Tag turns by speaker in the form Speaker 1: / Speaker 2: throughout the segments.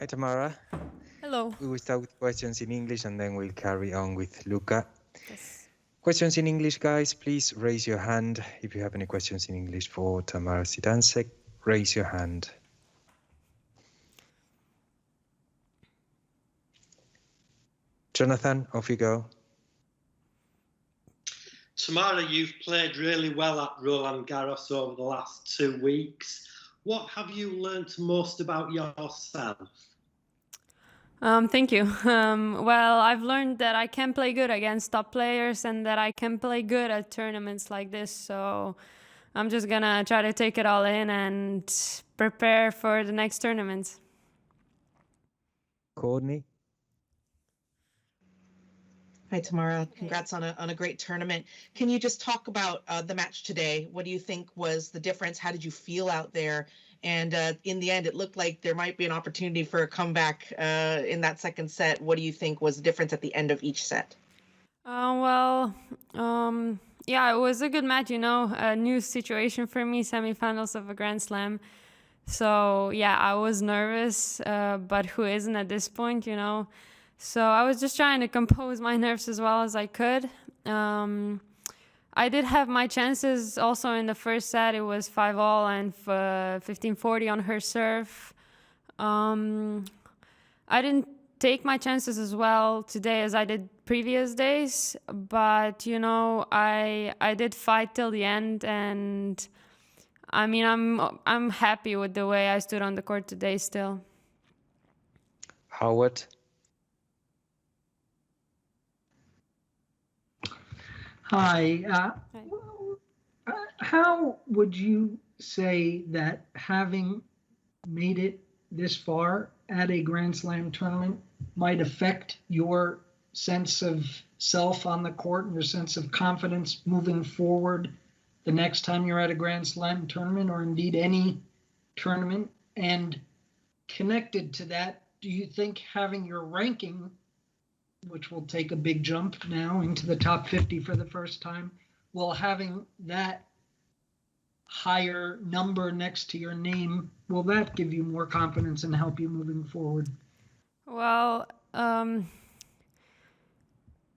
Speaker 1: Hi, Tamara.
Speaker 2: Hello.
Speaker 1: We will start with questions in English and then we'll carry on with Luca.
Speaker 2: Yes.
Speaker 1: Questions in English, guys, please raise your hand. If you have any questions in English for Tamara Zidansek, raise your hand. Jonathan, off you go.
Speaker 3: Tamara, you've played really well at Roland Garros over the last 2 weeks. What have you learned most about yourself?
Speaker 2: Thank you. Well, I've learned that I can play good against top players and that I can play good at tournaments like this. So I'm just gonna try to take it all in and prepare for the next tournaments.
Speaker 1: Courtney.
Speaker 4: Hi, Tamara. Congrats on a great tournament. Can you just talk about the match today? What do you think was the difference? How did you feel out there? And in the end, it looked like there might be an opportunity for a comeback in that second set. What do you think was the difference at the end of each set?
Speaker 2: Yeah, it was a good match, a new situation for me, semifinals of a Grand Slam. So, yeah, I was nervous, but who isn't at this point, So I was just trying to compose my nerves as well as I could. I did have my chances also in the first set. It was 5-all and 15-40 on her serve. I didn't take my chances as well today as I did previous days, but I did fight till the end, and I mean I'm happy with the way I stood on the court today still.
Speaker 1: Howard.
Speaker 5: Hi. How would you say that having made it this far at a Grand Slam tournament might affect your sense of self on the court and your sense of confidence moving forward the next time you're at a Grand Slam tournament, or indeed any tournament? And connected to that, do you think having your ranking, which will take a big jump now into the top 50 for the first time, will having that higher number next to your name, will that give you more confidence and help you moving forward?
Speaker 2: Well,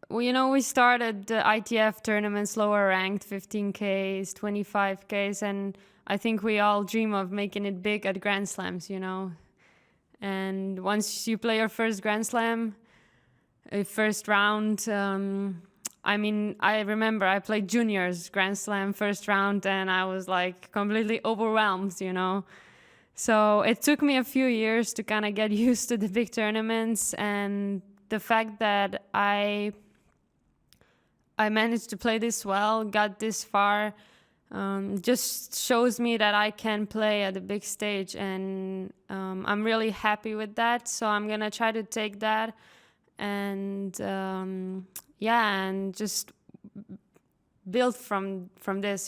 Speaker 2: we started the ITF tournaments lower ranked, 15Ks, 25Ks, and I think we all dream of making it big at Grand Slams, And once you play your first Grand Slam, first round, I remember I played juniors Grand Slam first round and I was like completely overwhelmed, So it took me a few years to kind of get used to the big tournaments, and the fact that I managed to play this well, got this far, just shows me that I can play at the big stage, and I'm really happy with that. So I'm gonna try to take that and and just build from this,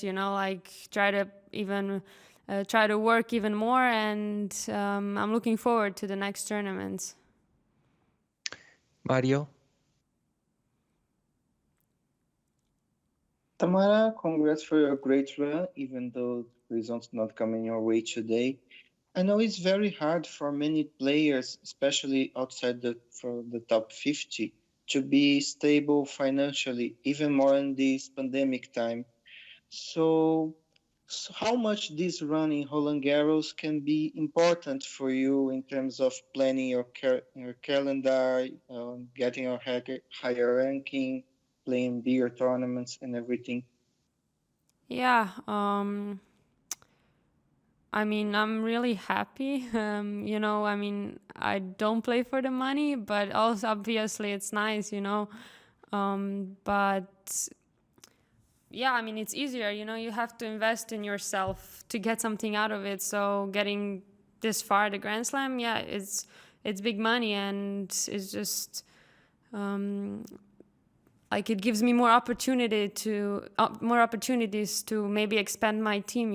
Speaker 2: try to work even more, and I'm looking forward to the next tournaments.
Speaker 1: Mario.
Speaker 6: Tamara, congrats for your great run, even though results not coming your way today. I know it's very hard for many players, especially outside for the top 50, to be stable financially, even more in this pandemic time. So how much this run in Roland Garros can be important for you in terms of planning your calendar, getting your higher ranking, playing bigger tournaments and everything?
Speaker 2: Yeah, I'm really happy. I don't play for the money, but also obviously it's nice, But yeah, it's easier, you have to invest in yourself to get something out of it. So getting this far at the Grand Slam, yeah, it's big money, and it's just it gives me more opportunities to maybe expand my team,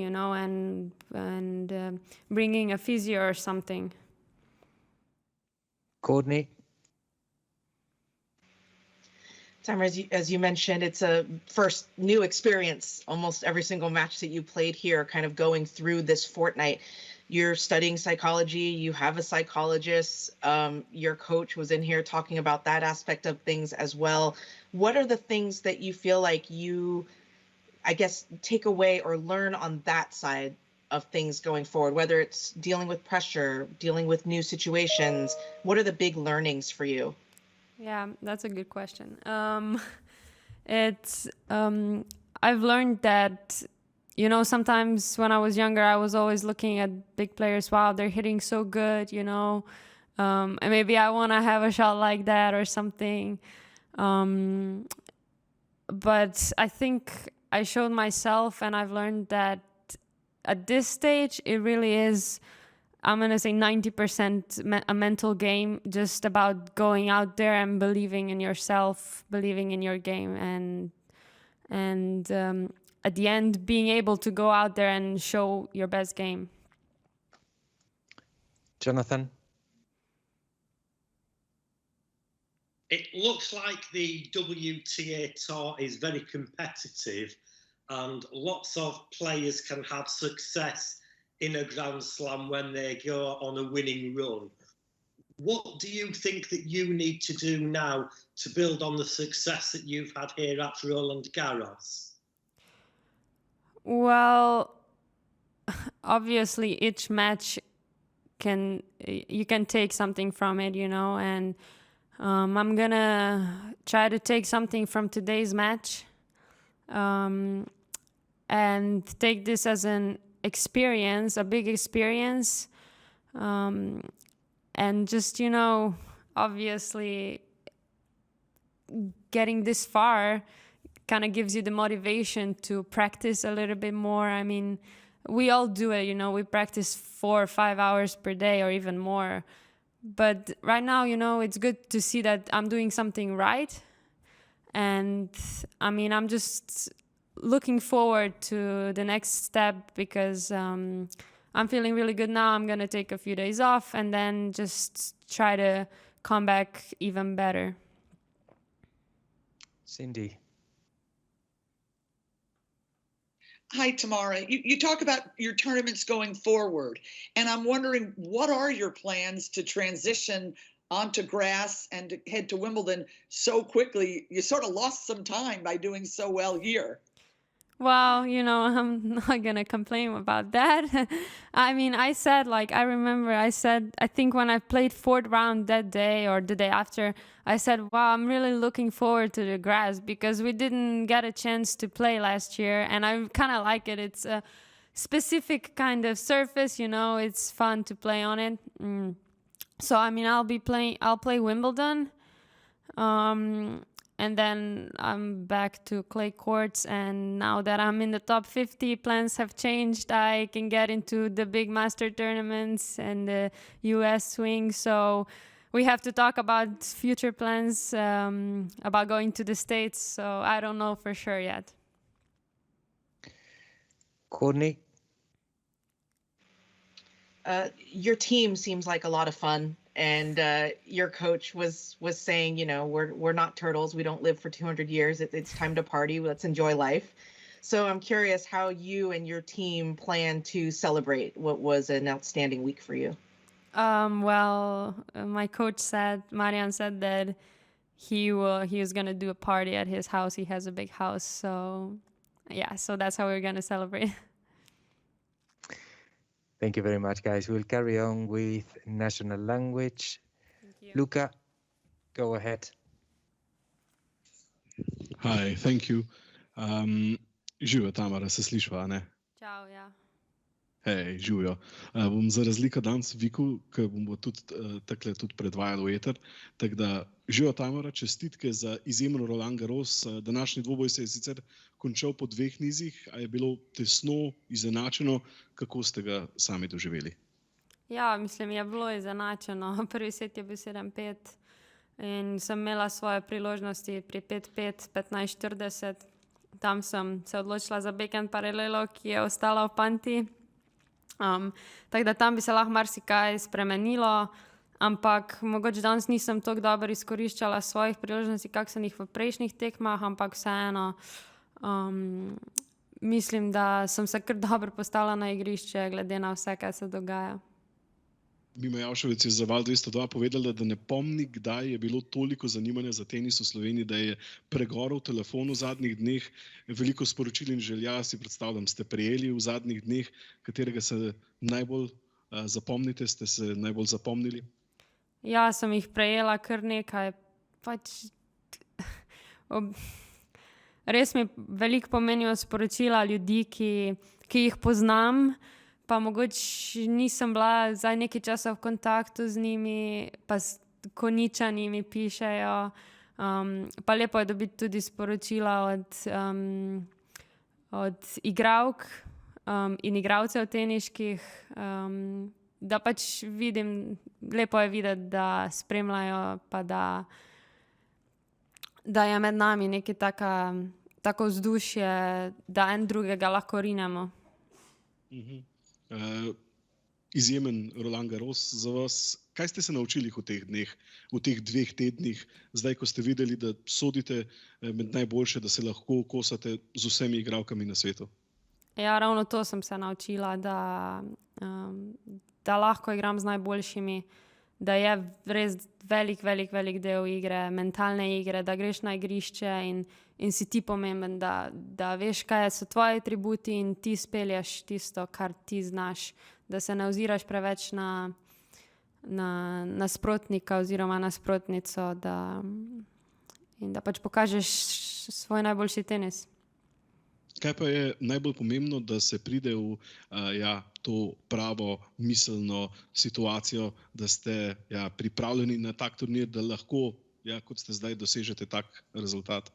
Speaker 2: and bringing a physio or something.
Speaker 1: Courtney.
Speaker 4: Tamara, as you mentioned, it's a first new experience. Almost every single match that you played here, kind of going through this fortnight. you're studying psychology, you have a psychologist, your coach was in here talking about that aspect of things as well. What are the things that you feel like you, I guess, take away or learn on that side of things going forward, whether it's dealing with pressure, dealing with new situations? What are the big learnings for you?
Speaker 2: Yeah, that's a good question. I've learned that, you know, sometimes when I was younger, I was always looking at big players. Wow, they're hitting so good, you know, and maybe I want to have a shot like that or something. But I think I showed myself, and I've learned that at this stage, it really is, I'm going to say 90% a mental game, just about going out there and believing in yourself, believing in your game, and at the end, being able to go out there and show your best game.
Speaker 1: Jonathan?
Speaker 3: It looks like the WTA tour is very competitive and lots of players can have success in a Grand Slam when they go on a winning run. What do you think that you need to do now to build on the success that you've had here at Roland Garros?
Speaker 2: Well, obviously each match you can take something from it, you know, and I'm gonna try to take something from today's match and take this as an experience, a big experience, and just, you know, obviously getting this far kind of gives you the motivation to practice a little bit more. I mean, we all do it, you know, we practice 4 or 5 hours per day or even more. But right now, you know, it's good to see that I'm doing something right. And I mean, I'm just looking forward to the next step because I'm feeling really good now. I'm going to take a few days off and then just try to come back even better.
Speaker 1: Cindy?
Speaker 7: Hi, Tamara. You talk about your tournaments going forward, and I'm wondering, what are your plans to transition onto grass and to head to Wimbledon so quickly? You sort of lost some time by doing so well here.
Speaker 2: Well, you know, I'm not going to complain about that. I mean, I think when I played 4th round that day or the day after, I said, wow, I'm really looking forward to the grass because we didn't get a chance to play last year. And I kind of like it. It's a specific kind of surface, you know, it's fun to play on it. So, I mean, I'll play Wimbledon. And then I'm back to clay courts. And now that I'm in the top 50, plans have changed. I can get into the big master tournaments and the US swing. So we have to talk about future plans, about going to the States. So I don't know for sure yet.
Speaker 1: Courtney?
Speaker 4: Your team seems like a lot of fun. And your coach was saying, you know, we're not turtles. We don't live for 200 years. It's time to party. Let's enjoy life. So I'm curious how you and your team plan to celebrate what was an outstanding week for you.
Speaker 2: Well, my coach Marian said that he was going to do a party at his house. He has a big house. So, yeah, so that's how we're going to celebrate.
Speaker 1: Thank you very much, guys. We'll carry on with national language.
Speaker 2: Thank you.
Speaker 1: Luca, go ahead.
Speaker 8: Hi, thank you. Živijo, Tamara, se slišva, ne?
Speaker 2: Ciao, ja.
Speaker 8: Hej, živijo. Bom za razliko danes vikal, ker bomo tudi takle tudi predvajali v eter. Tako da, živijo, Tamara, čestitke za izjemen Roland Garros. Današnji dvoboj se je sicer končal po 2 nizih, a je bilo tesno, izenačeno. Kako ste ga sami doživeli?
Speaker 2: Ja, mislim, je bilo izenačeno. Prvi set je bil 7-5 in sem imela svoje priložnosti pri 5-5, 15-40. Tam sem se odločila za backhand paralelo, ki je ostala v panti. Tako da tam bi se lahko marsikaj spremenilo, ampak mogoče danes nisem tako dobro izkoriščala svojih priložnosti, kak sem jih v prejšnjih tekmah, ampak vseeno mislim, da sem se kar dobro postavila na igrišče, glede na vse, kaj se dogaja.
Speaker 8: Mimo Javšovec je za Val 202 povedala, da ne pomni, kdaj je bilo toliko zanimanja za tenis v Sloveniji, da je pregorel telefon v zadnjih dneh. Veliko sporočil in želja si predstavljam, ste prejeli v zadnjih dneh, katerega se najbolj zapomnite, ste se najbolj zapomnili?
Speaker 2: Ja, sem jih prejela kar nekaj. Pač, res mi veliko pomenijo sporočila ljudi, ki jih poznam, pa mogoče nisem bila zdaj nekaj časa v kontaktu z njimi, pa Konjičani mi pišejo. Pa lepo je dobiti tudi sporočila od igralk in igralcev teniških, da pač vidim, lepo je videti, da spremljajo, pa da je med nami nekaj tako vzdušje, da en drugega lahko rinemo.
Speaker 8: Izjemen Roland Garros za vas. Kaj ste se naučili v teh dneh, v teh 2 tednih, zdaj, ko ste videli, da sodite med najboljše, da se lahko kosate z vsemi igralkami na svetu?
Speaker 2: Ja, ravno to sem se naučila, da lahko igram z najboljšimi, da je res velik del igre, mentalne igre, da greš na igrišče in si ti pomemben, da veš, kaj so tvoji atributi in ti spelješ tisto, kar ti znaš, da se ne oziraš preveč na nasprotnika oziroma nasprotnico, in da pač pokažeš svoj najboljši tenis.
Speaker 8: Kaj pa je najbolj pomembno, da se pride v to pravo miselno situacijo, da ste pripravljeni na tak turnir, da lahko, kot ste zdaj, dosežete tak rezultat?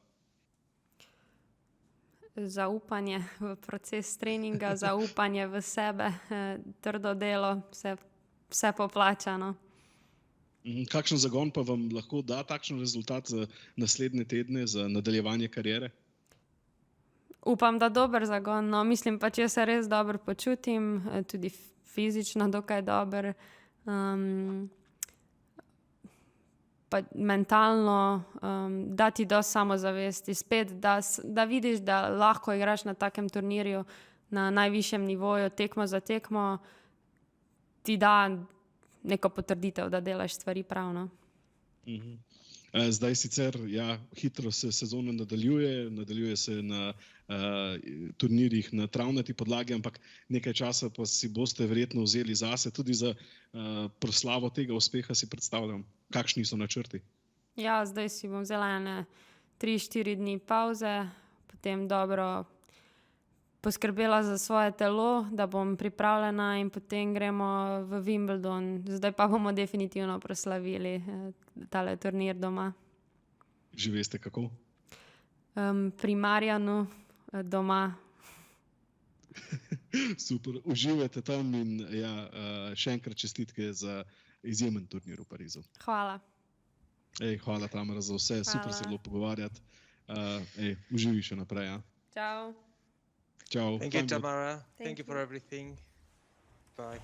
Speaker 2: Zaupanje v proces treninga, zaupanje v sebe, trdo delo, vse poplačano.
Speaker 8: Kakšen zagon pa vam lahko da takšen rezultat za naslednje tedne, za nadaljevanje kariere?
Speaker 2: Upam, da dober zagon. No, mislim pa, če se res dobro počutim, tudi fizično dokaj dober, pa mentalno, da ti dosti samozavesti, spet, da vidiš, da lahko igraš na takem turnirju na najvišjem nivoju, tekmo za tekmo, ti da neko potrditev, da delaš stvari pravno.
Speaker 8: Zdaj sicer, hitro se sezona nadaljuje se na turnirjih na travnati podlagi, ampak nekaj časa pa si boste verjetno vzeli zase, tudi za proslavo tega uspeha si predstavljam. Kakšni so načrti?
Speaker 2: Ja, zdaj si bom vzela 3-4 dni pauze, potem dobro poskrbela za svoje telo, da bom pripravljena in potem gremo v Wimbledon. Zdaj pa bomo definitivno proslavili tale turnir doma.
Speaker 8: Že veste kako?
Speaker 2: Pri Marjanu doma.
Speaker 8: Super, uživajte tam in še enkrat čestitke za izjemen turnir v Parizu.
Speaker 2: Hvala.
Speaker 8: Hvala, Tamara, za vse.
Speaker 2: Hvala.
Speaker 8: Super se je bilo pogovarjati. Uživaj še naprej.
Speaker 2: Ciao.
Speaker 8: Ciao.
Speaker 1: Thank you, Tamara. Thank you for everything. Bye.